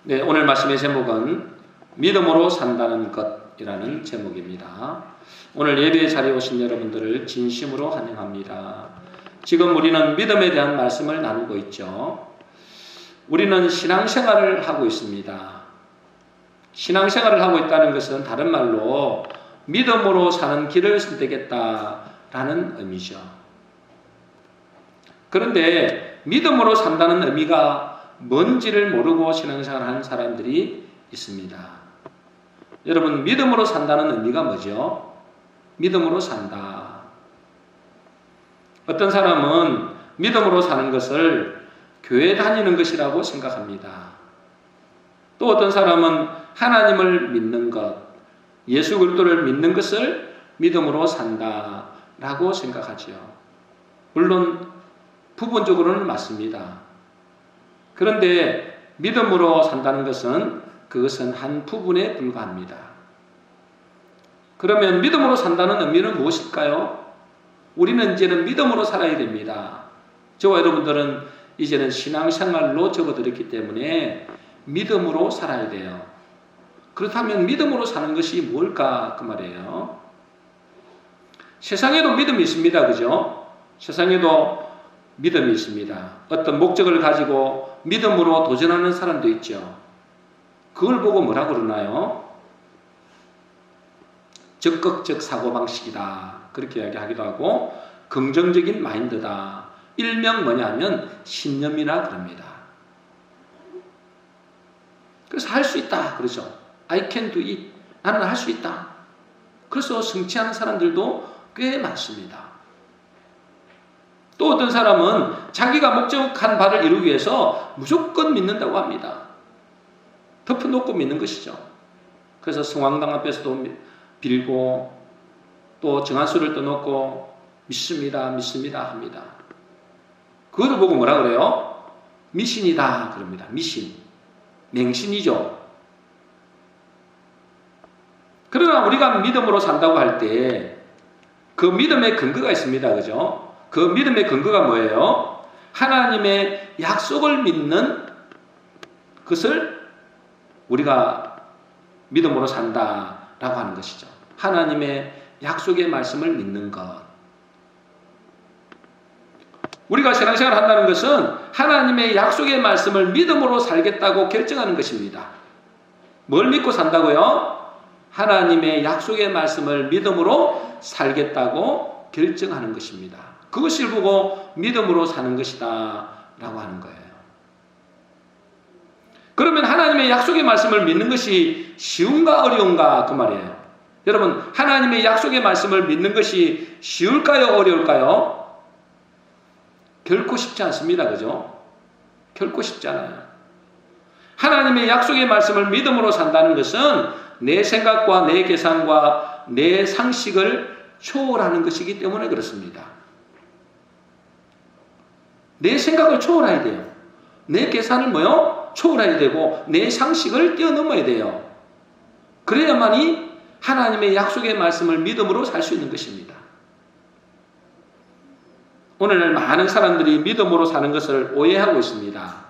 네, 오늘 말씀의 제목은 믿음으로 산다는 것이라는 제목입니다. 오늘 예배의 자리에 오신 여러분들을 진심으로 환영합니다. 지금 우리는 믿음에 대한 말씀을 나누고 있죠. 우리는 신앙생활을 하고 있습니다. 신앙생활을 하고 있다는 것은 다른 말로 믿음으로 사는 길을 선택했다라는 의미죠. 그런데 믿음으로 산다는 의미가 뭔지를 모르고 신앙생활을 하는 사람들이 있습니다. 여러분, 믿음으로 산다는 의미가 뭐죠? 믿음으로 산다. 어떤 사람은 믿음으로 사는 것을 교회 다니는 것이라고 생각합니다. 또 어떤 사람은 하나님을 믿는 것, 예수 그리스도를 믿는 것을 믿음으로 산다라고 생각하죠. 물론 부분적으로는 맞습니다. 그런데 믿음으로 산다는 것은 그것은 한 부분에 불과합니다. 그러면 믿음으로 산다는 의미는 무엇일까요? 우리는 이제는 믿음으로 살아야 됩니다. 저와 여러분들은 이제는 신앙생활로 접어들었기 때문에 믿음으로 살아야 돼요. 그렇다면 믿음으로 사는 것이 뭘까? 그 말이에요. 세상에도 믿음이 있습니다. 그죠? 세상에도 믿음이 있습니다. 어떤 목적을 가지고 믿음으로 도전하는 사람도 있죠. 그걸 보고 뭐라고 그러나요? 적극적 사고방식이다. 그렇게 이야기하기도 하고 긍정적인 마인드다. 일명 뭐냐면 신념이라 그럽니다. 그래서 할 수 있다. 그러죠. I can do it. 나는 할 수 있다. 그래서 성취하는 사람들도 꽤 많습니다. 또 어떤 사람은 자기가 목적한 바를 이루기 위해서 무조건 믿는다고 합니다. 덮어놓고 믿는 것이죠. 그래서 성황당 앞에서도 빌고 또 정한수를 떠놓고 믿습니다, 믿습니다 합니다. 그것을 보고 뭐라 그래요? 미신이다 그럽니다. 미신. 맹신이죠. 그러나 우리가 믿음으로 산다고 할 때 그 믿음의 근거가 있습니다. 그죠? 그 믿음의 근거가 뭐예요? 하나님의 약속을 믿는 것을 우리가 믿음으로 산다라고 하는 것이죠. 하나님의 약속의 말씀을 믿는 것. 우리가 신앙생활을 한다는 것은 하나님의 약속의 말씀을 믿음으로 살겠다고 결정하는 것입니다. 뭘 믿고 산다고요? 하나님의 약속의 말씀을 믿음으로 살겠다고 결정하는 것입니다. 그것을 보고 믿음으로 사는 것이다 라고 하는 거예요. 그러면 하나님의 약속의 말씀을 믿는 것이 쉬운가 어려운가 그 말이에요. 여러분, 하나님의 약속의 말씀을 믿는 것이 쉬울까요 어려울까요? 결코 쉽지 않습니다. 그죠? 결코 쉽지 않아요. 하나님의 약속의 말씀을 믿음으로 산다는 것은 내 생각과 내 계산과 내 상식을 초월하는 것이기 때문에 그렇습니다. 내 생각을 초월해야 돼요. 내 계산을 초월해야 되고 내 상식을 뛰어넘어야 돼요. 그래야만이 하나님의 약속의 말씀을 믿음으로 살 수 있는 것입니다. 오늘날 많은 사람들이 믿음으로 사는 것을 오해하고 있습니다.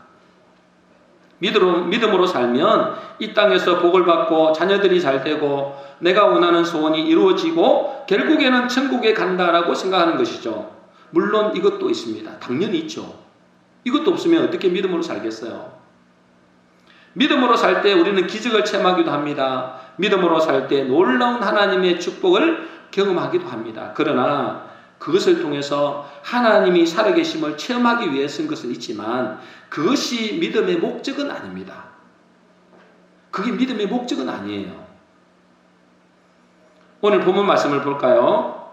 믿음으로 살면 이 땅에서 복을 받고 자녀들이 잘 되고 내가 원하는 소원이 이루어지고 결국에는 천국에 간다라고 생각하는 것이죠. 물론 이것도 있습니다. 당연히 있죠. 이것도 없으면 어떻게 믿음으로 살겠어요? 믿음으로 살 때 우리는 기적을 체험하기도 합니다. 믿음으로 살 때 놀라운 하나님의 축복을 경험하기도 합니다. 그러나 그것을 통해서 하나님이 살아계심을 체험하기 위해 쓴 것은 있지만 그것이 믿음의 목적은 아닙니다. 그게 믿음의 목적은 아니에요. 오늘 본문 말씀을 볼까요?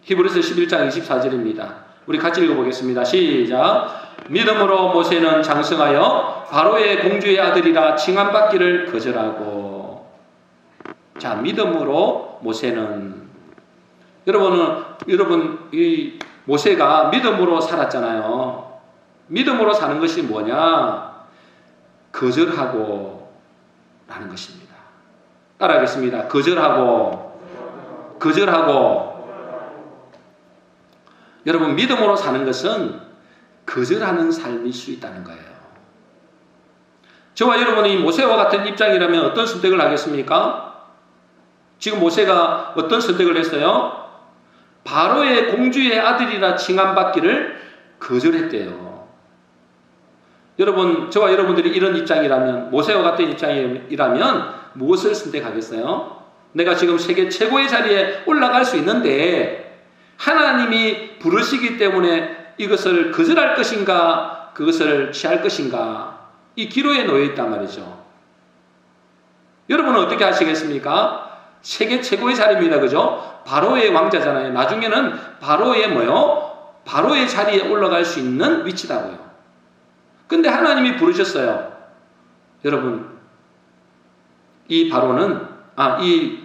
히브리서 11장 24절입니다. 우리 같이 읽어보겠습니다. 시작. 믿음으로 모세는 장성하여 바로의 공주의 아들이라 칭함받기를 거절하고. 자, 믿음으로 모세는, 여러분 이 모세가 믿음으로 살았잖아요. 믿음으로 사는 것이 뭐냐? 거절하고 라는 것입니다. 따라하겠습니다. 거절하고. 여러분, 믿음으로 사는 것은 거절하는 삶일 수 있다는 거예요. 저와 여러분이 모세와 같은 입장이라면 어떤 선택을 하겠습니까? 지금 모세가 어떤 선택을 했어요? 바로의 공주의 아들이라 칭함받기를 거절했대요. 여러분, 저와 여러분들이 이런 입장이라면, 모세와 같은 입장이라면 무엇을 선택하겠어요? 내가 지금 세계 최고의 자리에 올라갈 수 있는데 하나님이 부르시기 때문에 이것을 거절할 것인가, 그것을 취할 것인가, 이 기로에 놓여 있단 말이죠. 여러분은 어떻게 하시겠습니까? 세계 최고의 자리입니다. 그죠? 바로의 왕자잖아요. 나중에는 바로의 바로의 자리에 올라갈 수 있는 위치다고요. 근데 하나님이 부르셨어요. 여러분, 이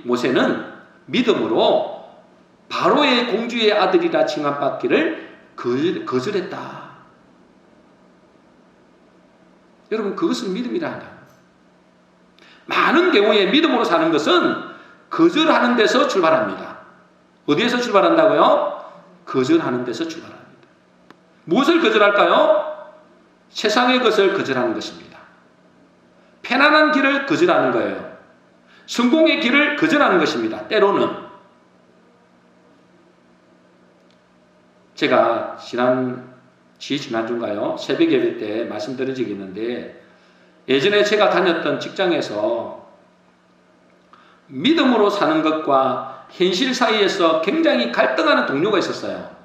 모세는 믿음으로 바로의 공주의 아들이라 칭함받기를 거절했다. 여러분, 그것은 믿음이라. 많은 경우에 믿음으로 사는 것은 거절하는 데서 출발합니다. 어디에서 출발한다고요? 거절하는 데서 출발합니다. 무엇을 거절할까요? 세상의 것을 거절하는 것입니다. 편안한 길을 거절하는 거예요. 성공의 길을 거절하는 것입니다. 때로는. 제가 지난주인가요? 새벽 예배 때 말씀드린 적이 있는데, 예전에 제가 다녔던 직장에서 믿음으로 사는 것과 현실 사이에서 굉장히 갈등하는 동료가 있었어요.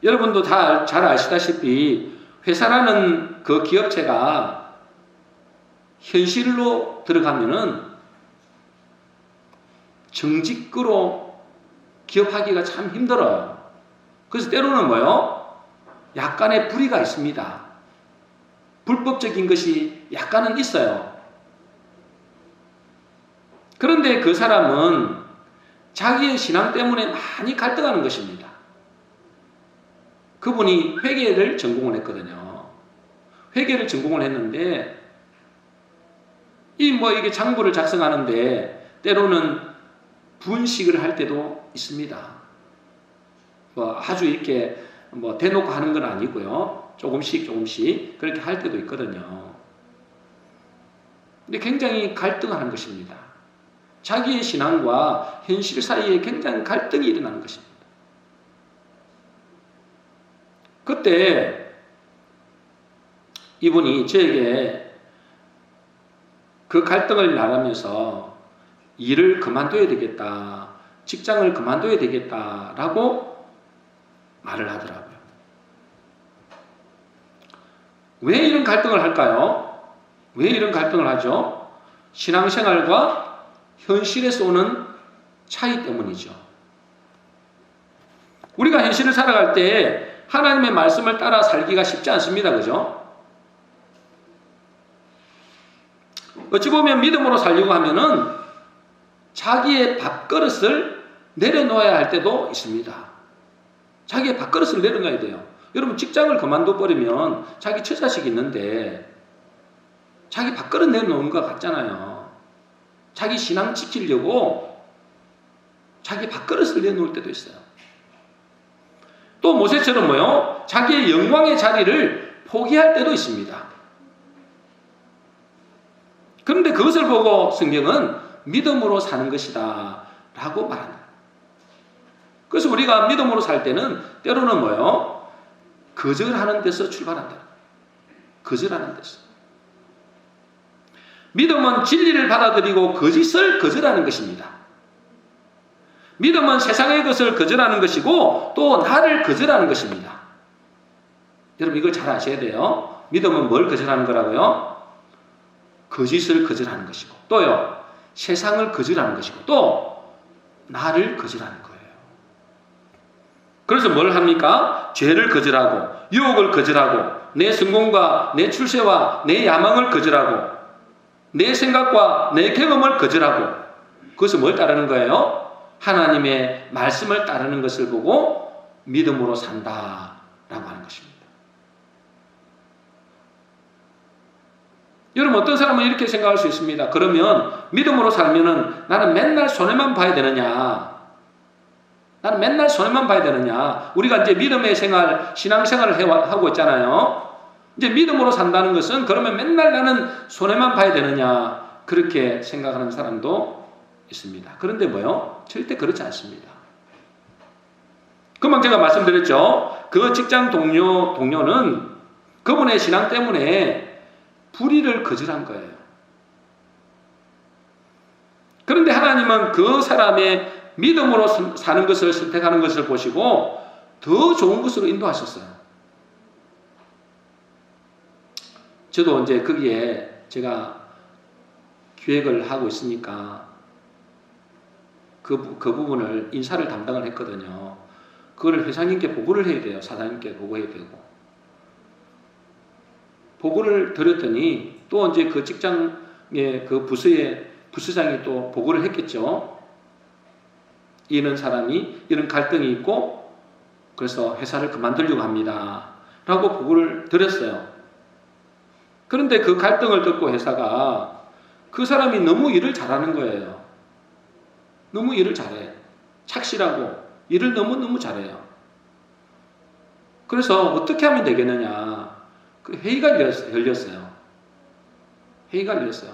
여러분도 다 잘 아시다시피 회사라는 그 기업체가 현실로 들어가면은 정직으로 기업하기가 참 힘들어요. 그래서 때로는 약간의 불의가 있습니다. 불법적인 것이 약간은 있어요. 그런데 그 사람은 자기의 신앙 때문에 많이 갈등하는 것입니다. 그분이 회계를 전공을 했거든요. 회계를 전공을 했는데 이게 장부를 작성하는데 때로는 분식을 할 때도 있습니다. 아주 이렇게 대놓고 하는 건 아니고요. 조금씩 그렇게 할 때도 있거든요. 근데 굉장히 갈등하는 것입니다. 자기의 신앙과 현실 사이에 굉장히 갈등이 일어나는 것입니다. 그때 이분이 저에게 그 갈등을 말하면서 일을 그만둬야 되겠다, 직장을 그만둬야 되겠다라고 말을 하더라고요. 왜 이런 갈등을 할까요? 왜 이런 갈등을 하죠? 신앙생활과 현실에서 오는 차이 때문이죠. 우리가 현실을 살아갈 때 하나님의 말씀을 따라 살기가 쉽지 않습니다. 그죠? 어찌 보면 믿음으로 살려고 하면은 자기의 밥그릇을 내려놓아야 할 때도 있습니다. 자기의 밥그릇을 내려놔야 돼요. 여러분, 직장을 그만둬 버리면 자기 처자식이 있는데 자기 밥그릇 내려놓은 것 같잖아요. 자기 신앙 지키려고 자기 밥그릇을 내놓을 때도 있어요. 또 모세처럼 자기의 영광의 자리를 포기할 때도 있습니다. 그런데 그것을 보고 성경은 믿음으로 사는 것이다 라고 말합니다. 그래서 우리가 믿음으로 살 때는 때로는 거절하는 데서 출발한다. 거절하는 데서. 믿음은 진리를 받아들이고 거짓을 거절하는 것입니다. 믿음은 세상의 것을 거절하는 것이고 또 나를 거절하는 것입니다. 여러분, 이걸 잘 아셔야 돼요. 믿음은 뭘 거절하는 거라고요? 거짓을 거절하는 것이고 또요, 세상을 거절하는 것이고 또 나를 거절하는 거예요. 그래서 뭘 합니까? 죄를 거절하고 유혹을 거절하고 내 성공과 내 출세와 내 야망을 거절하고 내 생각과 내 경험을 거절하고 그것은 뭘 따르는 거예요? 하나님의 말씀을 따르는 것을 보고 믿음으로 산다라고 하는 것입니다. 여러분, 어떤 사람은 이렇게 생각할 수 있습니다. 그러면 믿음으로 살면은 나는 맨날 손해만 봐야 되느냐? 나는 맨날 손해만 봐야 되느냐? 우리가 이제 믿음의 생활, 신앙생활을 하고 있잖아요. 이제 믿음으로 산다는 것은 그러면 맨날 나는 손해만 봐야 되느냐, 그렇게 생각하는 사람도 있습니다. 그런데 뭐요? 절대 그렇지 않습니다. 금방 제가 말씀드렸죠. 그 직장 동료는 그분의 신앙 때문에 불의를 거절한 거예요. 그런데 하나님은 그 사람의 믿음으로 사는 것을 선택하는 것을 보시고 더 좋은 것으로 인도하셨어요. 저도 이제 거기에 제가 기획을 하고 있으니까 그 부분을 인사를 담당을 했거든요. 그걸 회장님께 보고를 해야 돼요. 사장님께 보고해야 되고. 보고를 드렸더니 또 이제 그 직장의 그 부서장이 또 보고를 했겠죠. 이런 사람이 이런 갈등이 있고 그래서 회사를 그만두려고 합니다. 라고 보고를 드렸어요. 그런데 그 갈등을 듣고 회사가 그 사람이 너무 일을 잘하는 거예요. 너무 일을 잘해. 착실하고 일을 너무너무 잘해요. 그래서 어떻게 하면 되겠느냐. 그 회의가 열렸어요. 회의가 열렸어요.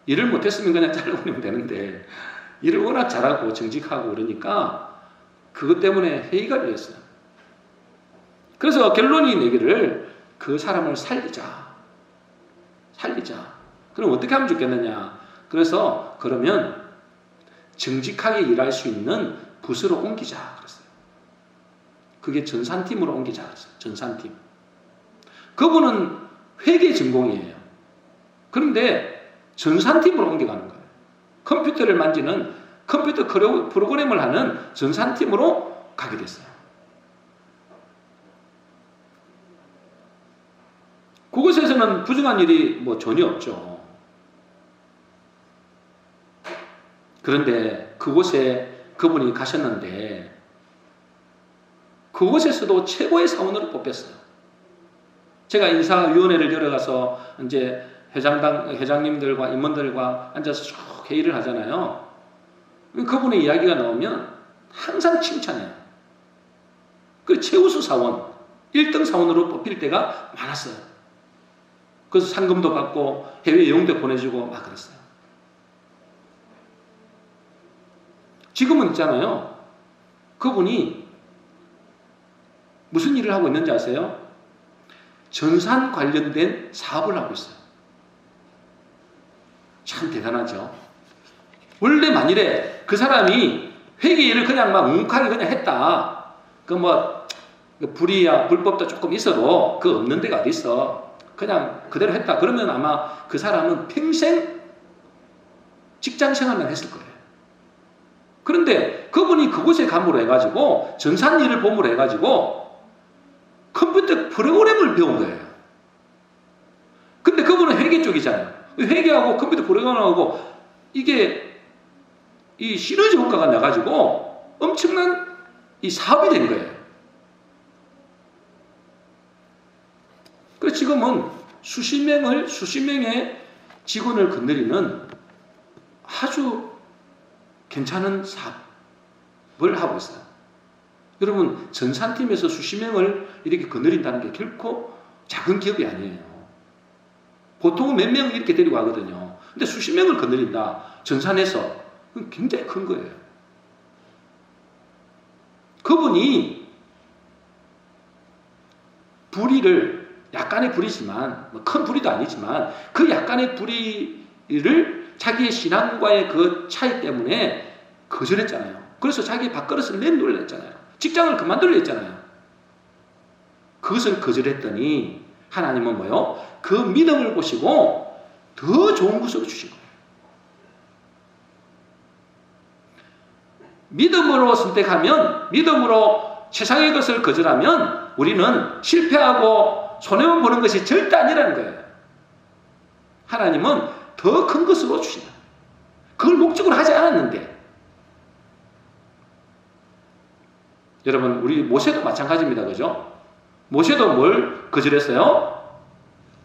일을 못했으면 그냥 잘라버리면 되는데 일을 워낙 잘하고 정직하고 그러니까 그것 때문에 회의가 열렸어요. 그래서 결론이 내기를 그 사람을 살리자. 그럼 어떻게 하면 좋겠느냐. 그래서 그러면 정직하게 일할 수 있는 부서로 옮기자 그랬어요. 그게 전산팀으로 옮기자 그랬어요. 전산팀. 그분은 회계 전공이에요. 그런데 전산팀으로 옮겨가는 거예요. 컴퓨터를 만지는 컴퓨터 프로그램을 하는 전산팀으로 가게 됐어요. 그곳에서는 부정한 일이 뭐 전혀 없죠. 그런데 그곳에 그분이 가셨는데 그곳에서도 최고의 사원으로 뽑혔어요. 제가 인사위원회를 열어가서 이제 회장님들과 임원들과 앉아서 쭉 회의를 하잖아요. 그분의 이야기가 나오면 항상 칭찬해요. 그 최우수 사원, 1등 사원으로 뽑힐 때가 많았어요. 그래서 상금도 받고 해외 여행도 보내주고 막 그랬어요. 지금은 있잖아요. 그분이 무슨 일을 하고 있는지 아세요? 전산 관련된 사업을 하고 있어요. 참 대단하죠. 원래 만일에 그 사람이 회계 일을 그냥 막 묵묵하게 그냥 했다. 그 뭐 불의야 불법도 조금 있어도 그 없는 데가 어디 있어. 그냥 그대로 했다. 그러면 아마 그 사람은 평생 직장 생활만 했을 거예요. 그런데 그분이 그곳에 감으로 해가지고 전산 일을 봄으로 해가지고 컴퓨터 프로그램을 배운 거예요. 근데 그분은 회계 쪽이잖아요. 회계하고 컴퓨터 프로그램하고 이게 이 시너지 효과가 나가지고 엄청난 이 사업이 된 거예요. 그래서 지금은 수십 명의 직원을 건드리는 아주 괜찮은 사업을 하고 있어요. 여러분, 전산팀에서 수십 명을 이렇게 건드린다는 게 결코 작은 기업이 아니에요. 보통은 몇 명을 이렇게 데리고 가거든요. 근데 수십 명을 건드린다. 전산에서. 그건 굉장히 큰 거예요. 그분이 불의를, 약간의 불의지만, 뭐 큰 불의도 아니지만, 그 약간의 불의를 자기의 신앙과의 그 차이 때문에 거절했잖아요. 그래서 자기 밥그릇을 내놓으랬잖아요. 직장을 그만두려 했잖아요. 그것을 거절했더니 하나님은 뭐요? 그 믿음을 보시고 더 좋은 것을 주신 거예요. 믿음으로 선택하면, 믿음으로 세상의 것을 거절하면 우리는 실패하고 손해만 보는 것이 절대 아니라는 거예요. 하나님은 더 큰 것으로 주신다. 그걸 목적으로 하지 않았는데. 여러분, 우리 모세도 마찬가지입니다. 그죠? 모세도 뭘 거절했어요?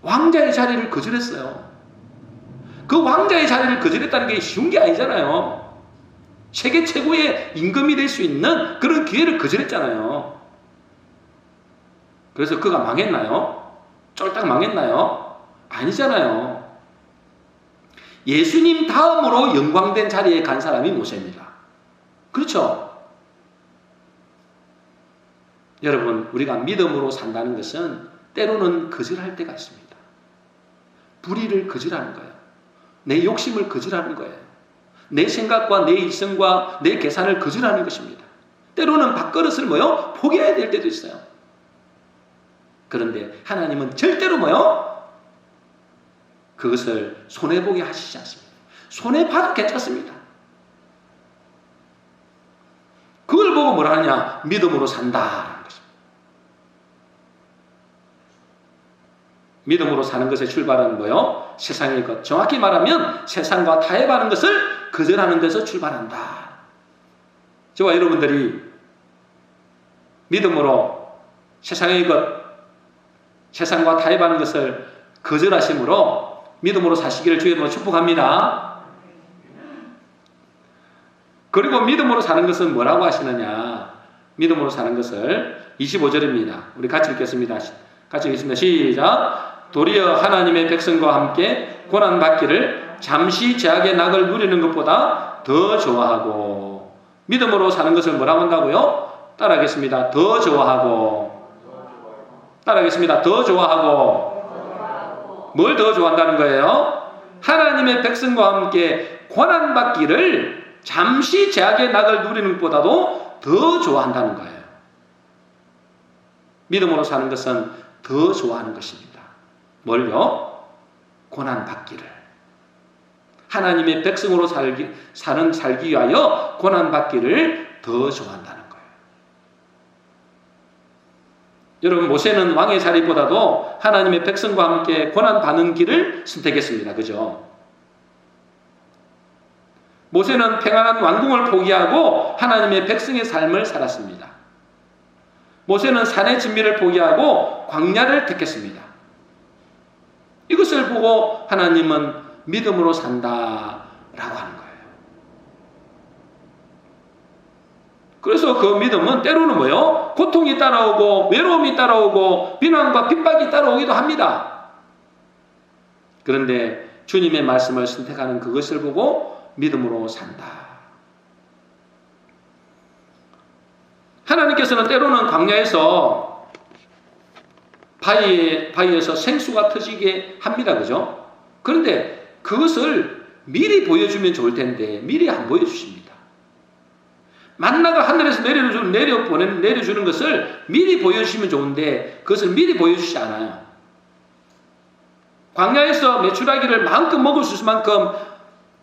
왕자의 자리를 거절했어요. 그 왕자의 자리를 거절했다는 게 쉬운 게 아니잖아요. 세계 최고의 임금이 될 수 있는 그런 기회를 거절했잖아요. 그래서 그가 망했나요? 쫄딱 망했나요? 아니잖아요. 예수님 다음으로 영광된 자리에 간 사람이 모세입니다. 그렇죠? 여러분, 우리가 믿음으로 산다는 것은 때로는 거절할 때가 있습니다. 불의를 거절하는 거예요. 내 욕심을 거절하는 거예요. 내 생각과 내 이성과 내 계산을 거절하는 것입니다. 때로는 밥그릇을 포기해야 될 때도 있어요. 그런데 하나님은 절대로 그것을 손해보게 하시지 않습니다. 손해봐도 괜찮습니다. 그걸 보고 뭐라 하냐? 믿음으로 산다라는 것입니다. 믿음으로 사는 것의 출발은 세상의 것. 정확히 말하면 세상과 타협하는 것을 거절하는 데서 출발한다. 저와 여러분들이 믿음으로 세상의 것, 세상과 타협하는 것을 거절하심으로 믿음으로 사시기를 주님으로 축복합니다. 그리고 믿음으로 사는 것은 뭐라고 하시느냐? 믿음으로 사는 것을 25절입니다. 우리 같이 읽겠습니다. 같이 읽겠습니다. 시작. 도리어 하나님의 백성과 함께 고난받기를 잠시 제약의 낙을 누리는 것보다 더 좋아하고, 믿음으로 사는 것을 뭐라고 한다고요? 따라하겠습니다. 더 좋아하고. 따라하겠습니다. 더 좋아하고. 뭘 더 좋아한다는 거예요? 하나님의 백성과 함께 고난받기를 잠시 제약의 낙을 누리는 것보다도 더 좋아한다는 거예요. 믿음으로 사는 것은 더 좋아하는 것입니다. 뭘요? 고난받기를. 하나님의 백성으로 살기 위하여 고난받기를 더 좋아한다는 거예요. 여러분, 모세는 왕의 자리보다도 하나님의 백성과 함께 고난받는 길을 선택했습니다. 그죠? 모세는 평안한 왕궁을 포기하고 하나님의 백성의 삶을 살았습니다. 모세는 산의 진미를 포기하고 광야를 택했습니다. 이것을 보고 하나님은 믿음으로 산다라고 하는 거예요. 그래서 그 믿음은 때로는 고통이 따라오고 외로움이 따라오고 비난과 핍박이 따라오기도 합니다. 그런데 주님의 말씀을 선택하는 그것을 보고 믿음으로 산다. 하나님께서는 때로는 광야에서 바위에서 생수가 터지게 합니다. 그죠? 그런데 그것을 미리 보여주면 좋을 텐데 미리 안 보여주십니다. 만나가 하늘에서 내려주는 것을 미리 보여주시면 좋은데 그것을 미리 보여주시지 않아요. 광야에서 메추라기를 마음껏 먹을 수 있을 만큼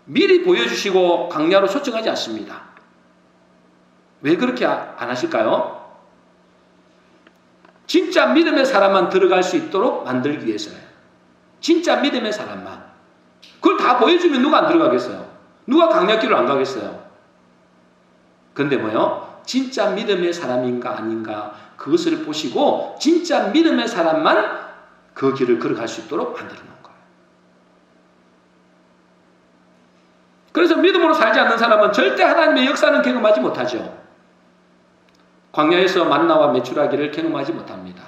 미리 보여주시고 광야로 초청하지 않습니다. 왜 그렇게 안 하실까요? 진짜 믿음의 사람만 들어갈 수 있도록 만들기 위해서예요. 진짜 믿음의 사람만. 그걸 다 보여주면 누가 안 들어가겠어요? 누가 광야길을 안 가겠어요? 근데 진짜 믿음의 사람인가 아닌가 그것을 보시고 진짜 믿음의 사람만 그 길을 걸어갈 수 있도록 만들어 놓은 거예요. 그래서 믿음으로 살지 않는 사람은 절대 하나님의 역사는 경험하지 못하죠. 광야에서 만나와 메추라기를 경험하지 못합니다.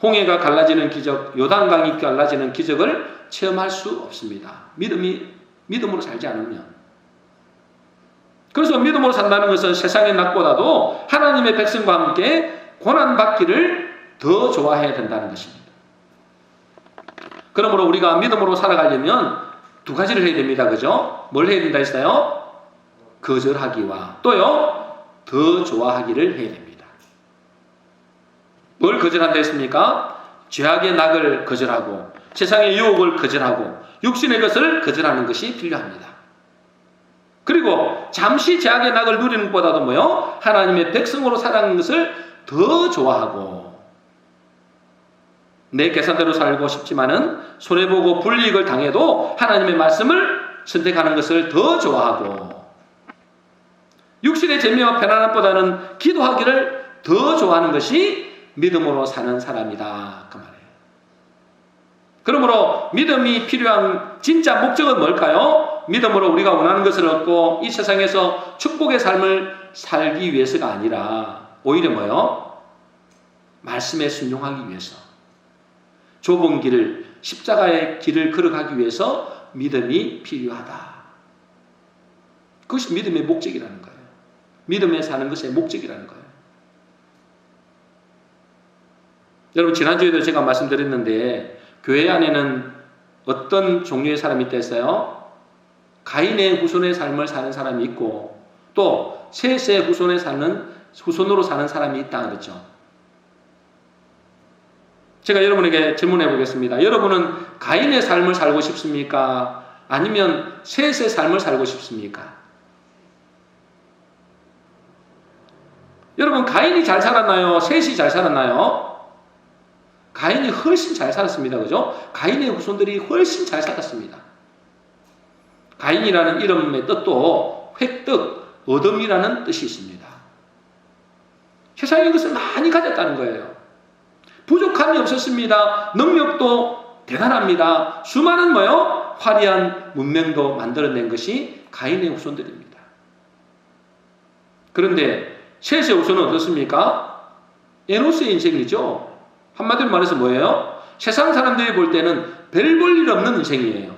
홍해가 갈라지는 기적, 요단강이 갈라지는 기적을 체험할 수 없습니다. 믿음으로 살지 않으면. 그래서 믿음으로 산다는 것은 세상의 낙보다도 하나님의 백성과 함께 고난받기를 더 좋아해야 된다는 것입니다. 그러므로 우리가 믿음으로 살아가려면 두 가지를 해야 됩니다. 그죠? 뭘 해야 된다 했어요? 거절하기와 또요 더 좋아하기를 해야 됩니다. 뭘 거절한다 했습니까? 죄악의 낙을 거절하고 세상의 유혹을 거절하고 육신의 것을 거절하는 것이 필요합니다. 그리고 잠시 죄악의 낙을 누리는 것보다도 하나님의 백성으로 살아가는 것을 더 좋아하고 내 계산대로 살고 싶지만은 손해보고 불이익을 당해도 하나님의 말씀을 선택하는 것을 더 좋아하고 육신의 재미와 편안함보다는 기도하기를 더 좋아하는 것이 믿음으로 사는 사람이다. 그 말이에요. 그러므로 믿음이 필요한 진짜 목적은 뭘까요? 믿음으로 우리가 원하는 것을 얻고 이 세상에서 축복의 삶을 살기 위해서가 아니라 오히려 말씀에 순종하기 위해서 좁은 길을, 십자가의 길을 걸어가기 위해서 믿음이 필요하다. 그것이 믿음의 목적이라는 거예요. 믿음에 사는 것의 목적이라는 거예요. 여러분, 지난주에도 제가 말씀드렸는데 교회 안에는 어떤 종류의 사람이 있다 했어요? 가인의 후손의 삶을 사는 사람이 있고 또 셋의 후손으로 사는 사람이 있다 그랬죠. 제가 여러분에게 질문해 보겠습니다. 여러분은 가인의 삶을 살고 싶습니까? 아니면 셋의 삶을 살고 싶습니까? 여러분, 가인이 잘 살았나요? 셋이 잘 살았나요? 가인이 훨씬 잘 살았습니다. 그죠? 가인의 후손들이 훨씬 잘 살았습니다. 가인이라는 이름의 뜻도 획득, 얻음이라는 뜻이 있습니다. 세상에 것을 많이 가졌다는 거예요. 부족함이 없었습니다. 능력도 대단합니다. 수많은 화려한 문명도 만들어낸 것이 가인의 후손들입니다. 그런데 셋의 후손은 어떻습니까? 에노스의 인생이죠. 한마디로 말해서 뭐예요? 세상 사람들이 볼 때는 별 볼 일 없는 인생이에요.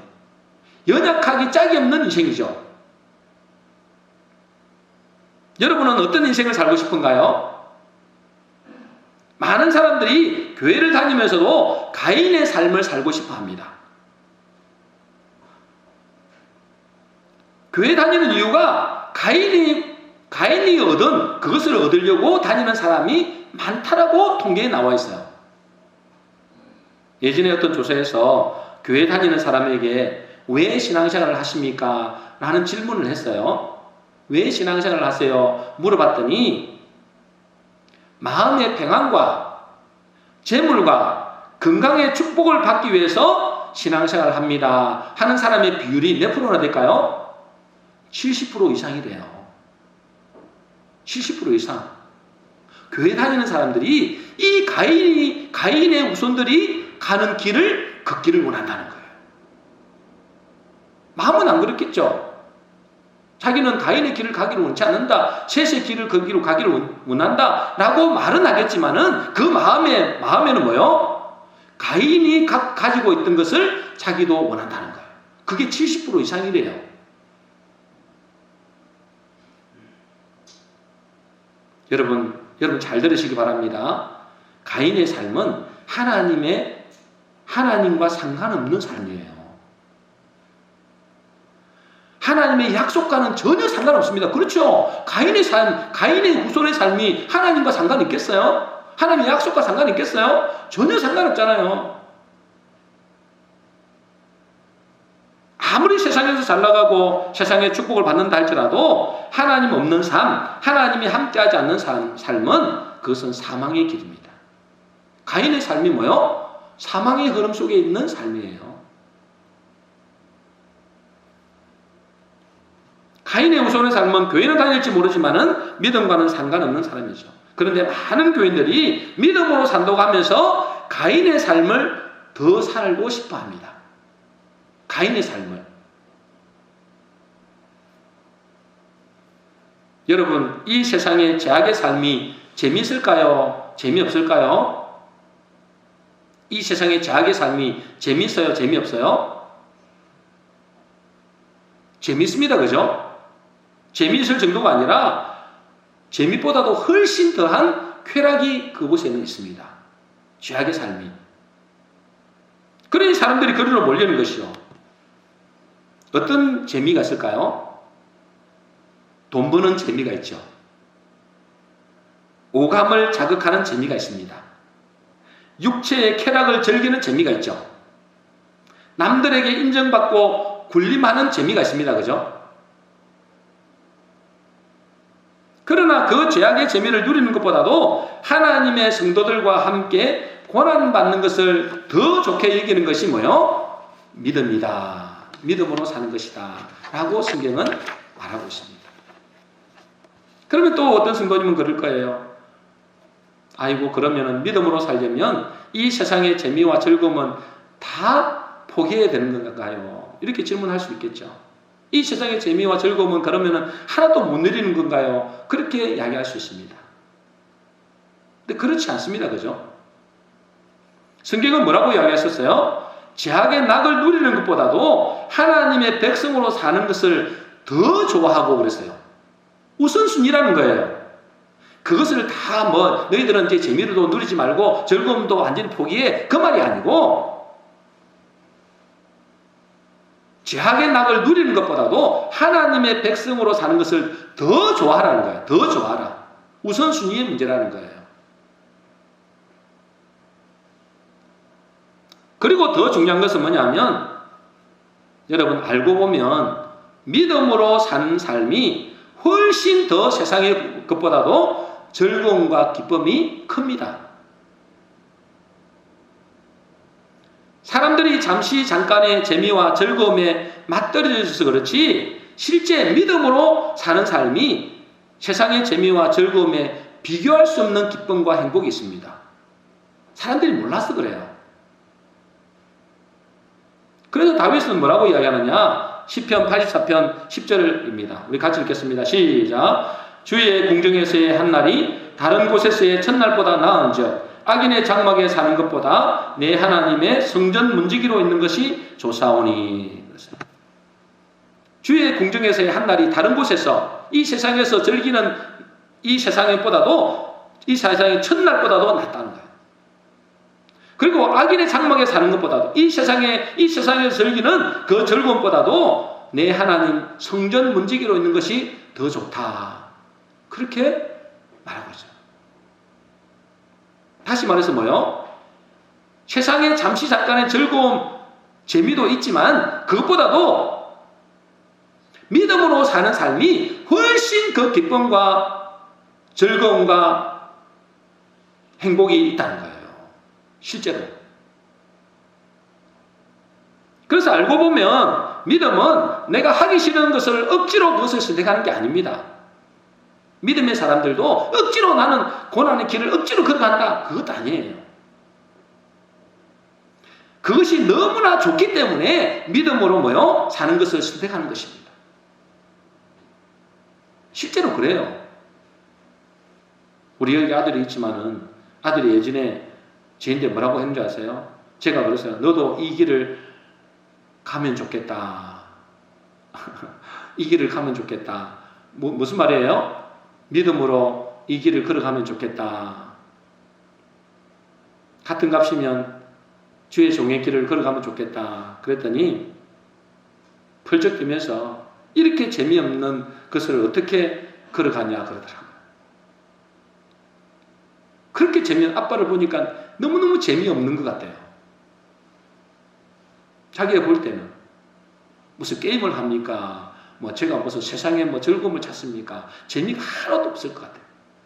연약하기 짝이 없는 인생이죠. 여러분은 어떤 인생을 살고 싶은가요? 많은 사람들이 교회를 다니면서도 가인의 삶을 살고 싶어 합니다. 교회 다니는 이유가 가인이 얻은 그것을 얻으려고 다니는 사람이 많다라고 통계에 나와 있어요. 예전에 어떤 조사에서 교회 다니는 사람에게 왜 신앙생활을 하십니까? 라는 질문을 했어요. 왜 신앙생활을 하세요? 물어봤더니 마음의 평안과 재물과 건강의 축복을 받기 위해서 신앙생활을 합니다 하는 사람의 비율이 몇 프로나 될까요? 70% 이상이 돼요. 70% 이상. 교회 다니는 사람들이 이 가인의 후손들이 가는 길을 걷기를 원한다는 거예요. 마음은 안 그렇겠죠. 자기는 가인의 길을 가기를 원치 않는다. 셋의 길을 걷기로 가기를 원한다. 라고 말은 하겠지만은 그 마음에는 뭐요? 가인이 가지고 있던 것을 자기도 원한다는 거예요. 그게 70% 이상이래요. 여러분 잘 들으시기 바랍니다. 가인의 삶은 하나님과 상관없는 삶이에요. 하나님의 약속과는 전혀 상관없습니다. 그렇죠? 가인의 후손의 삶이 하나님과 상관 있겠어요? 하나님의 약속과 상관 있겠어요? 전혀 상관없잖아요. 아무리 세상에서 잘 나가고 세상의 축복을 받는다 할지라도 하나님 없는 삶, 하나님이 함께하지 않는 삶은 그것은 사망의 길입니다. 가인의 삶이 뭐요? 사망의 흐름 속에 있는 삶이에요. 가인의 후손의 삶은 교회는 다닐지 모르지만은 믿음과는 상관없는 사람이죠. 그런데 많은 교인들이 믿음으로 산다고 하면서 가인의 삶을 더 살고 싶어 합니다. 가인의 삶을. 여러분, 이 세상의 죄악의 삶이 재미있을까요? 재미없을까요? 이 세상의 죄악의 삶이 재미있어요? 재미없어요? 재미있습니다. 그죠? 재미있을 정도가 아니라 재미보다도 훨씬 더한 쾌락이 그곳에는 있습니다. 죄악의 삶이. 그러니 사람들이 그리로 몰리는 것이요. 어떤 재미가 있을까요? 돈 버는 재미가 있죠. 오감을 자극하는 재미가 있습니다. 육체의 쾌락을 즐기는 재미가 있죠. 남들에게 인정받고 군림하는 재미가 있습니다. 그죠? 그러나 그 죄악의 재미를 누리는 것보다도 하나님의 성도들과 함께 고난받는 것을 더 좋게 여기는 것이 뭐요? 믿음이다. 믿음으로 사는 것이다. 라고 성경은 말하고 있습니다. 그러면 또 어떤 성도님은 그럴 거예요. 아이고, 그러면은 믿음으로 살려면 이 세상의 재미와 즐거움은 다 포기해야 되는 건가요? 이렇게 질문할 수 있겠죠. 이 세상의 재미와 즐거움은 그러면은 하나도 못 누리는 건가요? 그렇게 이야기할 수 있습니다. 근데 그렇지 않습니다. 그죠? 성경은 뭐라고 이야기했었어요? 죄악의 낙을 누리는 것보다도 하나님의 백성으로 사는 것을 더 좋아하고 그랬어요. 우선순위라는 거예요. 그것을 다 너희들은 이제 재미로도 누리지 말고 즐거움도 완전히 포기해. 그 말이 아니고 죄악의 낙을 누리는 것보다도 하나님의 백성으로 사는 것을 더 좋아하라는 거예요. 더 좋아하라. 우선순위의 문제라는 거예요. 그리고 더 중요한 것은 뭐냐면 여러분 알고 보면 믿음으로 사는 삶이 훨씬 더 세상의 것보다도 즐거움과 기쁨이 큽니다. 사람들이 잠깐의 재미와 즐거움에 맞들여져서 그렇지 실제 믿음으로 사는 삶이 세상의 재미와 즐거움에 비교할 수 없는 기쁨과 행복이 있습니다. 사람들이 몰라서 그래요. 그래서 다윗은 뭐라고 이야기하느냐? 시편 84편 10절입니다. 우리 같이 읽겠습니다. 시작. 주의 궁정에서의 한날이 다른 곳에서의 첫날보다 나은즉 악인의 장막에 사는 것보다 내 하나님의 성전 문지기로 있는 것이 좋사오니. 주의 궁정에서의 한날이 다른 곳에서 이 세상에서 즐기는 이 세상의 첫날보다도 낫다는 거예요. 그리고 악인의 장막에 사는 것보다도 이 세상에서 즐기는 그 즐거움보다도 내 하나님 성전 문지기로 있는 것이 더 좋다. 그렇게 말하고 있어요. 다시 말해서 뭐요? 세상에 잠깐의 즐거움, 재미도 있지만 그것보다도 믿음으로 사는 삶이 훨씬 그 기쁨과 즐거움과 행복이 있다는 거예요. 실제로. 그래서 알고 보면 믿음은 내가 하기 싫은 것을 억지로 그것을 선택하는 게 아닙니다. 믿음의 사람들도 억지로 나는 고난의 길을 억지로 걸어간다. 그것도 아니에요. 그것이 너무나 좋기 때문에 믿음으로 사는 것을 선택하는 것입니다. 실제로 그래요. 우리 여기 아들이 있지만은 아들이 예전에 저한테 뭐라고 했는지 아세요? 제가 그랬어요. 너도 이 길을 가면 좋겠다. 이 길을 가면 좋겠다. 무슨 말이에요? 믿음으로 이 길을 걸어가면 좋겠다. 같은 값이면 주의 종의 길을 걸어가면 좋겠다. 그랬더니 펄쩍 뛰면서 이렇게 재미없는 것을 어떻게 걸어가냐 그러더라고요. 그렇게 아빠를 보니까 너무너무 재미없는 것 같아요. 자기가 볼 때는 무슨 게임을 합니까? 제가 무슨 세상에 즐거움을 찾습니까? 재미가 하나도 없을 것 같아요.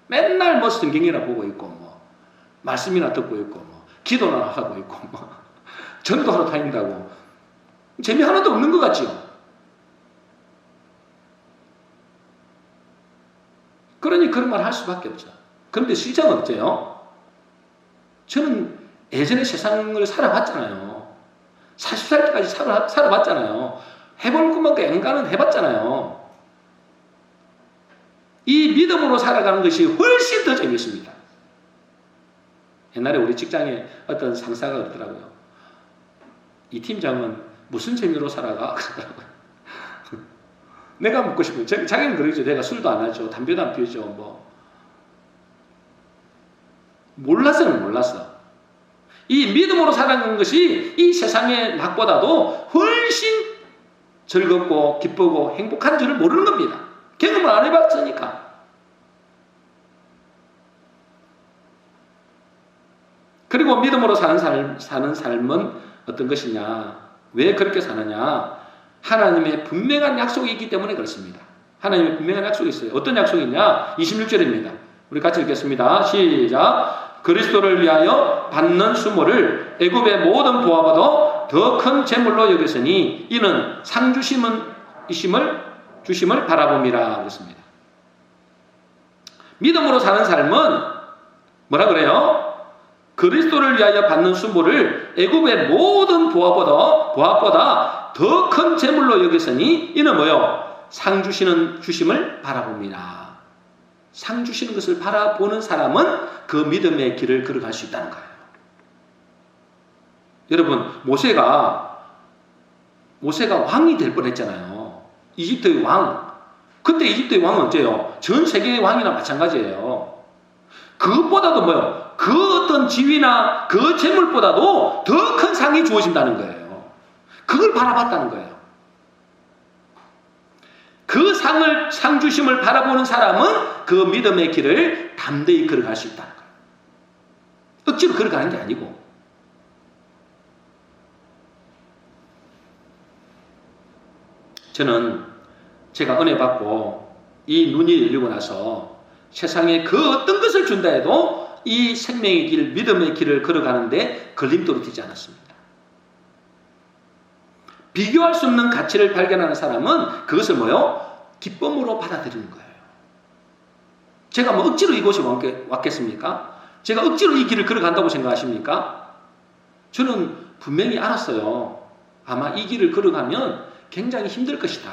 맨날 성경이나 보고 있고 말씀이나 듣고 있고 기도나 하고 있고 전도하러 다닌다고 재미 하나도 없는 것 같죠? 그러니 그런 말 할 수밖에 없죠. 그런데 실제는 어때요? 저는 예전에 세상을 살아봤잖아요. 40살 때까지 살아봤잖아요. 해볼 것만큼 엔간은 해봤잖아요. 이 믿음으로 살아가는 것이 훨씬 더 재밌습니다. 옛날에 우리 직장에 어떤 상사가 그러더라고요. 이 팀장은 무슨 재미로 살아가? 그러더라고요. 내가 묻고 싶어요. 자기는 그러죠. 내가 술도 안 하죠. 담배도 안 피우죠. 몰랐어요. 이 믿음으로 살아가는 것이 이 세상의 낙보다도 훨씬 즐겁고 기쁘고 행복한 줄을 모르는 겁니다. 경험을 안 해봤으니까. 그리고 믿음으로 사는 삶은 어떤 것이냐? 왜 그렇게 사느냐? 하나님의 분명한 약속이 있기 때문에 그렇습니다. 하나님의 분명한 약속이 있어요. 어떤 약속이냐? 26절입니다. 우리 같이 읽겠습니다. 시작. 그리스도를 위하여 받는 수모를 애굽의 모든 보화보다 더 큰 재물로 여겼으니 이는 상 주심을 바라봅니다. 그렇습니다. 믿음으로 사는 삶은 뭐라 그래요? 그리스도를 위하여 받는 수모를 애굽의 모든 보화보다 더 큰 재물로 여겼으니 이는 뭐요? 상 주심을 바라봅니다. 상 주시는 것을 바라보는 사람은 그 믿음의 길을 걸어갈 수 있다는 거예요. 여러분, 모세가 왕이 될 뻔했잖아요. 이집트의 왕. 그때 이집트의 왕은 어째요? 전 세계의 왕이나 마찬가지예요. 그것보다도 뭐요? 그 어떤 지위나 그 재물보다도 더 큰 상이 주어진다는 거예요. 그걸 바라봤다는 거예요. 그 상 주심을 바라보는 사람은 그 믿음의 길을 담대히 걸어갈 수 있다는 거예요. 억지로 걸어가는 게 아니고. 저는 제가 은혜 받고 이 눈이 열리고 나서 세상에 그 어떤 것을 준다 해도 이 생명의 길, 믿음의 길을 걸어가는데 걸림돌이 되지 않았습니다. 비교할 수 없는 가치를 발견하는 사람은 그것을 뭐요? 기쁨으로 받아들이는 거예요. 제가 뭐 억지로 이곳에 왔겠습니까? 제가 억지로 이 길을 걸어간다고 생각하십니까? 저는 분명히 알았어요. 아마 이 길을 걸어가면 굉장히 힘들 것이다.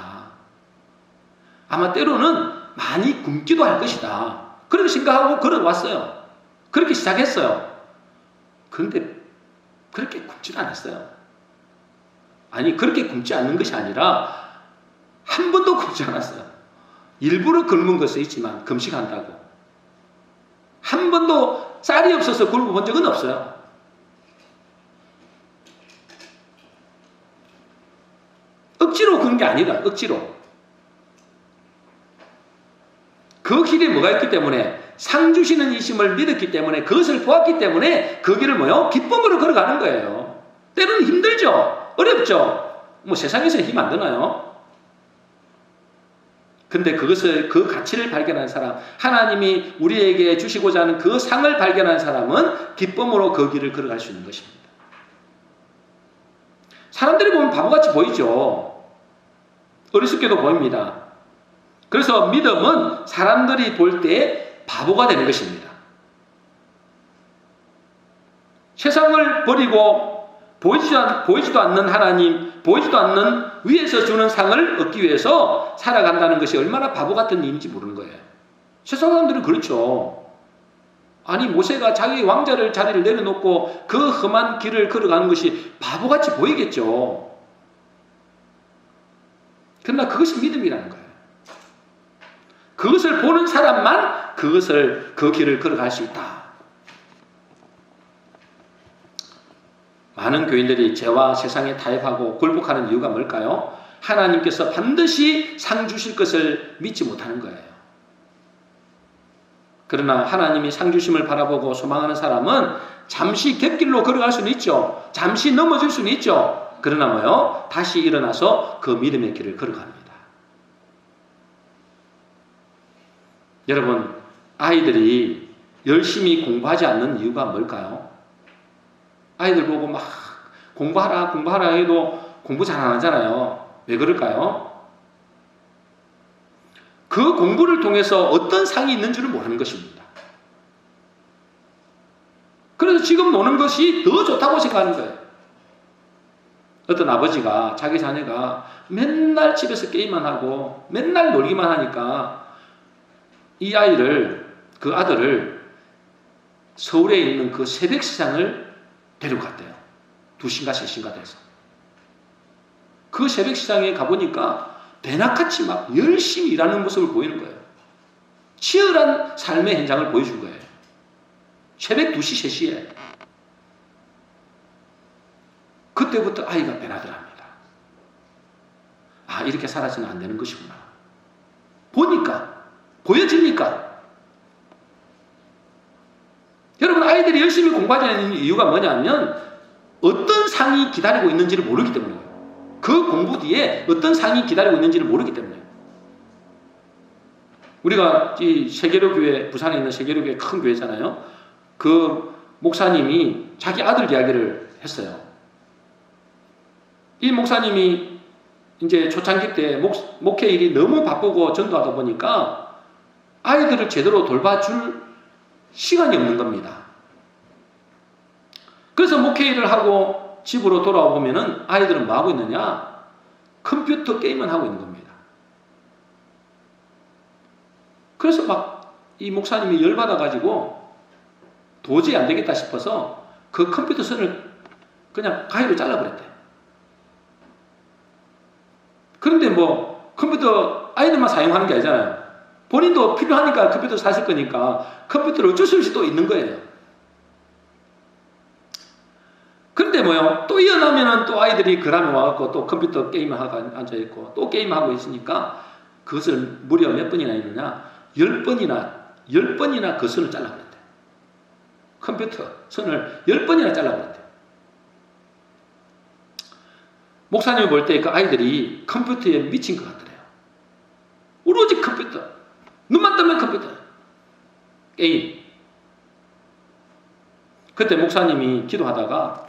아마 때로는 많이 굶기도 할 것이다. 그렇게 생각하고 걸어왔어요. 그렇게 시작했어요. 그런데 그렇게 굶지도 않았어요. 아니, 그렇게 굶지 않는 것이 아니라 한 번도 굶지 않았어요. 일부러 굶은 것은 있지만 금식한다고. 한 번도 쌀이 없어서 굶어본 적은 없어요. 억지로 그런 게 아니다. 억지로. 그 길에 뭐가 있기 때문에 상 주시는 이심을 믿었기 때문에 그것을 보았기 때문에 그 길을 뭐요? 기쁨으로 걸어가는 거예요. 때로는 힘들죠. 어렵죠. 뭐 세상에서 힘 안 드나요? 근데 그것을 그 가치를 발견한 사람, 하나님이 우리에게 주시고자 하는 그 상을 발견한 사람은 기쁨으로 그 길을 걸어갈 수 있는 것입니다. 사람들이 보면 바보같이 보이죠. 어리석게도 보입니다. 그래서 믿음은 사람들이 볼 때 바보가 되는 것입니다. 세상을 버리고 보이지도 않는 하나님, 보이지도 않는 위에서 주는 상을 얻기 위해서 살아간다는 것이 얼마나 바보 같은 일인지 모르는 거예요. 세상 사람들은 그렇죠. 아니, 모세가 자기 왕자를 자리를 내려놓고 그 험한 길을 걸어가는 것이 바보같이 보이겠죠. 그러나 그것이 믿음이라는 거예요. 그것을 보는 사람만 그 길을 걸어갈 수 있다. 많은 교인들이 죄와 세상에 타협하고 굴복하는 이유가 뭘까요? 하나님께서 반드시 상 주실 것을 믿지 못하는 거예요. 그러나 하나님이 상 주심을 바라보고 소망하는 사람은 잠시 갯길로 걸어갈 수는 있죠. 잠시 넘어질 수는 있죠. 그러나 뭐요? 다시 일어나서 그 믿음의 길을 걸어갑니다. 여러분, 아이들이 열심히 공부하지 않는 이유가 뭘까요? 아이들 보고 막 공부하라 해도 공부 잘 안 하잖아요. 왜 그럴까요? 그 공부를 통해서 어떤 상이 있는 줄을 모르는 것입니다. 그래서 지금 노는 것이 더 좋다고 생각하는 거예요. 어떤 아버지가 자기 자녀가 맨날 집에서 게임만 하고 맨날 놀기만 하니까 이 그 아들을 서울에 있는 그 새벽시장을 데려갔대요. 2시인가 3시인가 돼서. 그 새벽시장에 가보니까 대낮같이 막 열심히 일하는 모습을 보이는 거예요. 치열한 삶의 현장을 보여준 거예요. 새벽 2시, 3시에. 그때부터 아이가 변하더랍니다. 아, 이렇게 살아서는 안 되는 것이구나. 보여집니까? 여러분, 아이들이 열심히 공부하지 않는 이유가 뭐냐면 어떤 상이 기다리고 있는지를 모르기 때문이에요. 그 공부 뒤에 어떤 상이 기다리고 있는지를 모르기 때문이에요. 우리가 이 세계로교회, 부산에 있는 세계로교회 큰 교회잖아요. 그 목사님이 자기 아들 이야기를 했어요. 이 목사님이 이제 초창기 때 목회 일이 너무 바쁘고 전도하다 보니까 아이들을 제대로 돌봐줄 시간이 없는 겁니다. 그래서 목회 일을 하고 집으로 돌아와 보면은 아이들은 뭐 하고 있느냐? 컴퓨터 게임만 하고 있는 겁니다. 그래서 막 이 목사님이 열받아가지고 도저히 안 되겠다 싶어서 그 컴퓨터 선을 그냥 가위로 잘라버렸대. 그런데 뭐 컴퓨터 아이들만 사용하는 게 아니잖아요. 본인도 필요하니까 컴퓨터 사실 거니까 컴퓨터를 어쩔 수 없이 또 있는 거예요. 그런데 뭐요? 또 일어나면은 또 아이들이 그 다음에 와갖고 또 컴퓨터 게임을 하고 앉아있고 또 게임하고 있으니까 그것을 무려 몇 번이나 했느냐? 10번이나 그 선을 잘라버렸대. 컴퓨터 선을 10번이나 잘라버렸대. 목사님이 볼 때 그 아이들이 컴퓨터에 미친 것 같더래요. 오로지 컴퓨터. 눈만 뜨면 컴퓨터. 게임. 그때 목사님이 기도하다가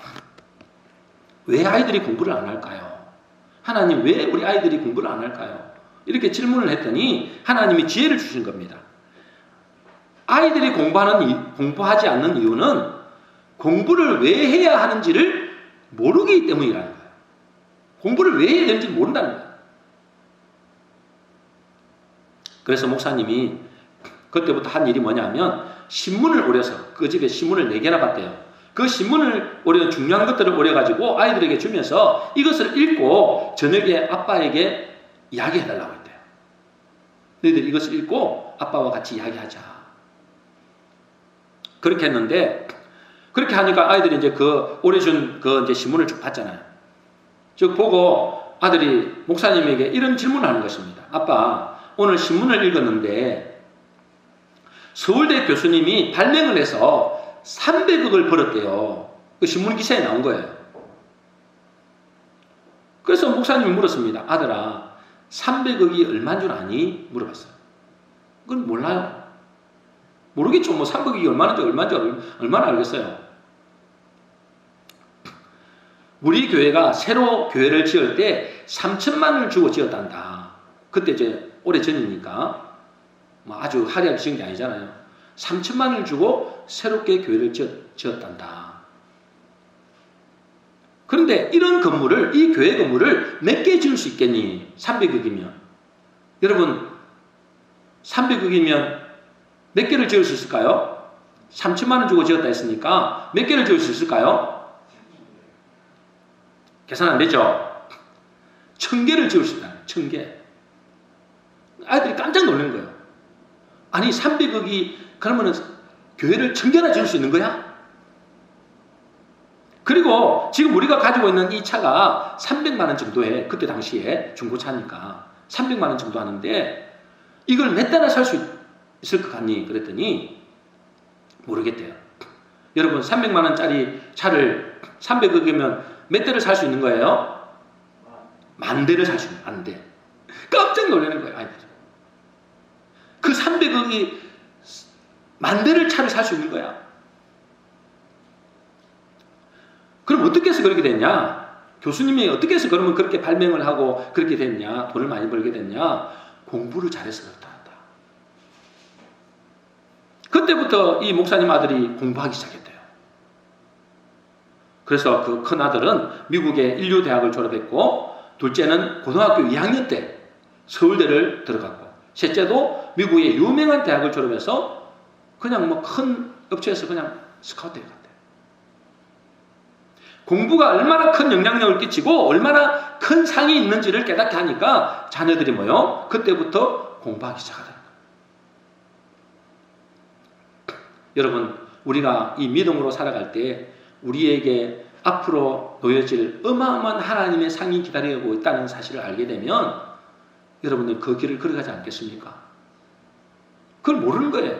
왜 아이들이 공부를 안 할까요? 하나님 왜 우리 아이들이 공부를 안 할까요? 이렇게 질문을 했더니 하나님이 지혜를 주신 겁니다. 아이들이 공부하지 않는 이유는 공부를 왜 해야 하는지를 모르기 때문이라는 거예요. 공부를 왜 해야 되는지 모른다는 거예요. 그래서 목사님이 그때부터 한 일이 뭐냐면 신문을 오려서 그 집에 신문을 4개나 봤대요. 그 신문을 오려 중요한 것들을 오려가지고 아이들에게 주면서 이것을 읽고 저녁에 아빠에게 이야기해달라고 했대요. 너희들 이것을 읽고 아빠와 같이 이야기하자. 그렇게 했는데 그렇게 하니까 아이들이 이제 그 오려준 그 이제 신문을 쭉 봤잖아요. 쭉 보고 아들이 목사님에게 이런 질문을 하는 것입니다. 아빠, 오늘 신문을 읽었는데 서울대 교수님이 발명을 해서 300억을 벌었대요. 그 신문 기사에 나온 거예요. 그래서 목사님이 물었습니다. 아들아, 300억이 얼마인 줄 아니? 물어봤어요. 그건 몰라요. 모르겠죠. 뭐 300억이 얼마인지 얼마나 알겠어요. 우리 교회가 새로 교회를 지을 때 3천만 원을 주고 지었단다. 그때 이제 오래전이니까 뭐 아주 화려하게 지은 게 아니잖아요. 3천만 원을 주고 새롭게 교회를 지었단다. 그런데 이런 건물을, 이 교회 건물을 몇 개 지을 수 있겠니? 300억이면. 여러분, 300억이면 몇 개를 지을 수 있을까요? 3천만 원 주고 지었다 했으니까 몇 개를 지을 수 있을까요? 계산 안 되죠? 1000개를 지을 수 있다. 1000개. 아이들이 깜짝 놀란 거예요. 아니 300억이 그러면은 교회를 1000개나 지을 수 있는 거야? 그리고 지금 우리가 가지고 있는 이 차가 300만 원 정도 해. 그때 당시에 중고차니까 300만 원 정도 하는데 이걸 몇 대나 살 수 있을 것 같니? 그랬더니 모르겠대요. 여러분 300만 원짜리 차를 300억이면 몇 대를 살 수 있는 거예요? 10,000대를 살 수 있는 거예요. 10,000대. 깜짝 놀라는 거예요. 아이들. 그 300억이 10,000대를 차를 살 수 있는 거야. 그럼 어떻게 해서 그렇게 됐냐? 교수님이 어떻게 해서 그러면 그렇게 발명을 하고 그렇게 됐냐? 돈을 많이 벌게 됐냐? 공부를 잘해서 그렇다. 그때부터 이 목사님 아들이 공부하기 시작했대요. 그래서 그 큰 아들은 미국의 인류대학을 졸업했고 둘째는 고등학교 2학년 때 서울대를 들어갔고 셋째도 미국의 유명한 대학을 졸업해서 그냥 뭐 큰 업체에서 그냥 스카우트에 갔대요. 공부가 얼마나 큰 영향력을 끼치고 얼마나 큰 상이 있는지를 깨닫게 하니까 자녀들이 뭐요? 그때부터 공부하기 시작하더라고요. 여러분, 우리가 이 믿음으로 살아갈 때 우리에게 앞으로 놓여질 어마어마한 하나님의 상이 기다리고 있다는 사실을 알게 되면 여러분들 그 길을 걸어가지 않겠습니까? 그걸 모르는 거예요.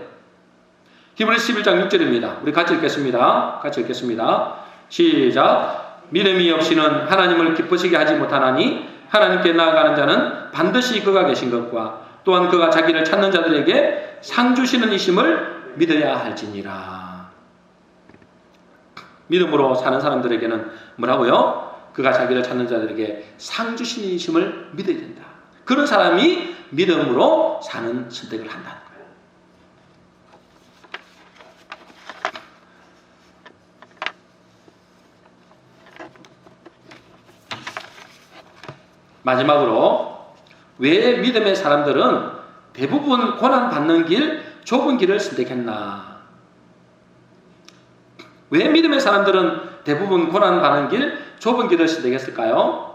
히브리서 11장 6절입니다. 우리 같이 읽겠습니다. 같이 읽겠습니다. 시작. 믿음이 없이는 하나님을 기쁘시게 하지 못하나니 하나님께 나아가는 자는 반드시 그가 계신 것과 또한 그가 자기를 찾는 자들에게 상 주시는 이심을 믿어야 할지니라. 믿음으로 사는 사람들에게는 뭐라고요? 그가 자기를 찾는 자들에게 상 주시는 이심을 믿어야 된다. 그런 사람이 믿음으로 사는 선택을 한다는 거예요. 마지막으로 왜 믿음의 사람들은 대부분 고난받는 길, 좁은 길을 선택했나? 왜 믿음의 사람들은 대부분 고난받는 길, 좁은 길을 선택했을까요?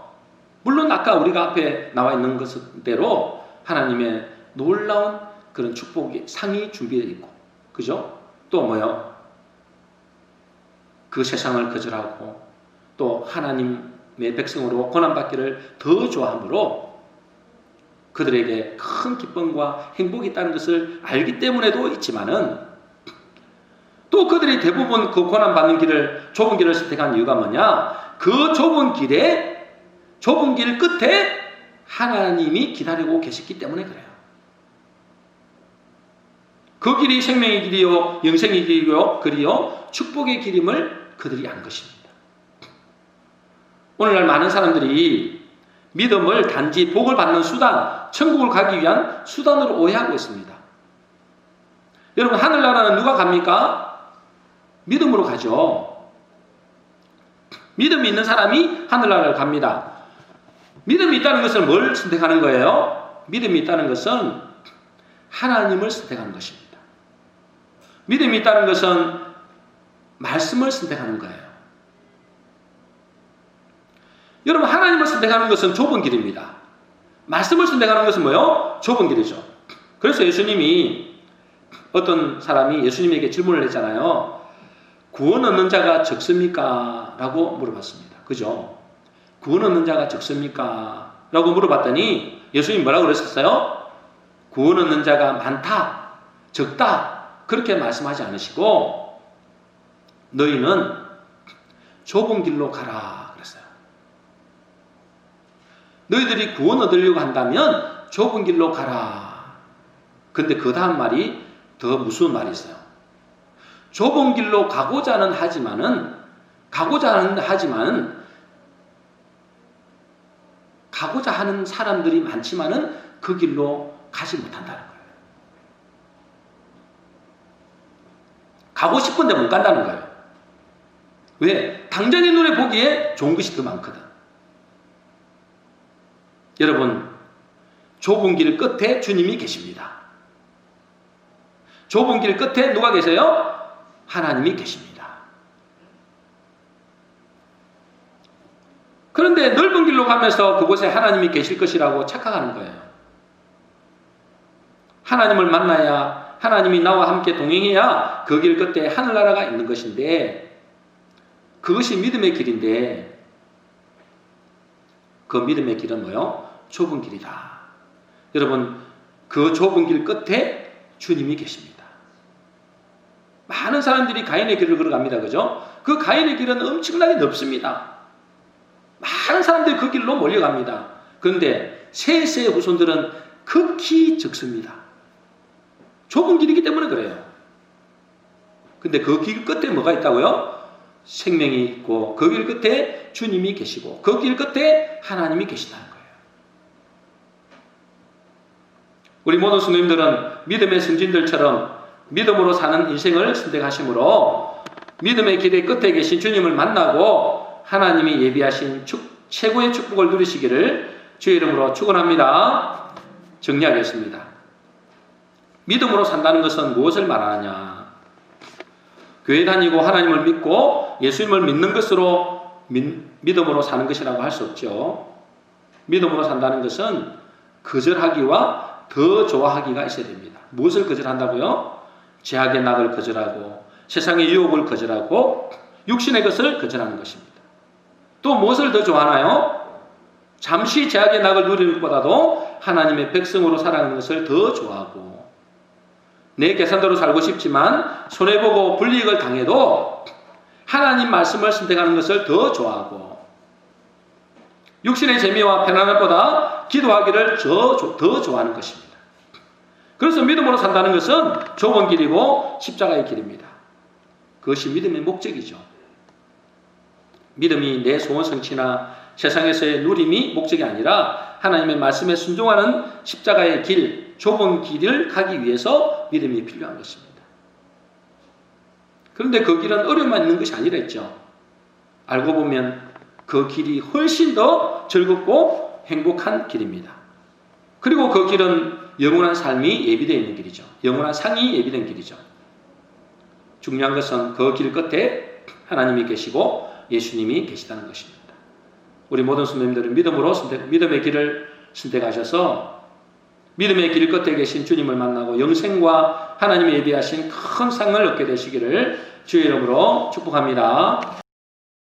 물론 아까 우리가 앞에 나와 있는 것대로 하나님의 놀라운 그런 축복이 상이 준비되어 있고, 그죠? 또 뭐요? 그 세상을 거절하고 또 하나님의 백성으로 고난받기를 더 좋아하므로 그들에게 큰 기쁨과 행복이 있다는 것을 알기 때문에도 있지만은, 또 그들이 대부분 그 고난받는 길을, 좁은 길을 선택한 이유가 뭐냐? 그 좁은 길 끝에 하나님이 기다리고 계셨기 때문에 그래요. 그 길이 생명의 길이요, 영생의 길이요, 그리요, 축복의 길임을 그들이 안 것입니다. 오늘날 많은 사람들이 믿음을 단지 복을 받는 수단, 천국을 가기 위한 수단으로 오해하고 있습니다. 여러분, 하늘나라는 누가 갑니까? 믿음으로 가죠. 믿음이 있는 사람이 하늘나라를 갑니다. 믿음이 있다는 것은 뭘 선택하는 거예요? 믿음이 있다는 것은 하나님을 선택하는 것입니다. 믿음이 있다는 것은 말씀을 선택하는 거예요. 여러분, 하나님을 선택하는 것은 좁은 길입니다. 말씀을 선택하는 것은 뭐요? 좁은 길이죠. 그래서 예수님이, 어떤 사람이 예수님에게 질문을 했잖아요. 구원 얻는 자가 적습니까? 라고 물어봤습니다. 그죠? 구원 얻는 자가 적습니까? 라고 물어봤더니 예수님이 뭐라고 그랬었어요? 구원 얻는 자가 많다, 적다, 그렇게 말씀하지 않으시고 너희는 좁은 길로 가라 그랬어요. 너희들이 구원 얻으려고 한다면 좁은 길로 가라. 근데 그 다음 말이 더 무서운 말이 있어요. 좁은 길로 가고자 하지만 가고자 하는 사람들이 많지만은 그 길로 가지 못한다는 거예요. 가고 싶은데 못 간다는 거예요. 왜? 당장의 눈에 보기에 좋은 것이 더 많거든. 여러분, 좁은 길 끝에 주님이 계십니다. 좁은 길 끝에 누가 계세요? 하나님이 계십니다. 그런데 넓은 길로 가면서 그곳에 하나님이 계실 것이라고 착각하는 거예요. 하나님을 만나야, 하나님이 나와 함께 동행해야 그 길 끝에 하늘나라가 있는 것인데, 그것이 믿음의 길인데 그 믿음의 길은 뭐요? 좁은 길이다. 여러분, 그 좁은 길 끝에 주님이 계십니다. 많은 사람들이 가인의 길을 걸어갑니다. 그죠? 그 가인의 길은 엄청나게 넓습니다. 많은 사람들이 그 길로 몰려갑니다. 그런데 셋의 후손들은 극히 적습니다. 좁은 길이기 때문에 그래요. 근데 그 길 끝에 뭐가 있다고요? 생명이 있고, 그 길 끝에 주님이 계시고, 그 길 끝에 하나님이 계시다는 거예요. 우리 모든 성도님들은 믿음의 성진들처럼 믿음으로 사는 인생을 선택하심으로 믿음의 길의 끝에 계신 주님을 만나고 하나님이 예비하신 최고의 축복을 누리시기를 주의 이름으로 축원합니다. 정리하겠습니다. 믿음으로 산다는 것은 무엇을 말하느냐? 교회 다니고 하나님을 믿고 예수님을 믿는 것으로 믿음으로 사는 것이라고 할 수 없죠. 믿음으로 산다는 것은 거절하기와 더 좋아하기가 있어야 됩니다. 무엇을 거절한다고요? 죄악의 낙을 거절하고 세상의 유혹을 거절하고 육신의 것을 거절하는 것입니다. 또 무엇을 더 좋아하나요? 잠시 죄악의 낙을 누리는 것보다도 하나님의 백성으로 살아가는 것을 더 좋아하고, 내 계산대로 살고 싶지만 손해보고 불이익을 당해도 하나님 말씀을 선택하는 것을 더 좋아하고, 육신의 재미와 편안함보다 기도하기를 더 좋아하는 것입니다. 그래서 믿음으로 산다는 것은 좁은 길이고 십자가의 길입니다. 그것이 믿음의 목적이죠. 믿음이 내 소원 성취나 세상에서의 누림이 목적이 아니라 하나님의 말씀에 순종하는 십자가의 길, 좁은 길을 가기 위해서 믿음이 필요한 것입니다. 그런데 그 길은 어려움만 있는 것이 아니라 했죠. 알고 보면 그 길이 훨씬 더 즐겁고 행복한 길입니다. 그리고 그 길은 영원한 삶이 예비되어 있는 길이죠. 영원한 상이 예비된 길이죠. 중요한 것은 그 길 끝에 하나님이 계시고 예수님이 계시다는 것입니다. 우리 모든 성도님들은 믿음의 길을 선택하셔서 믿음의 길 끝에 계신 주님을 만나고 영생과 하나님이 예비하신 큰 상을 얻게 되시기를 주의 이름으로 축복합니다.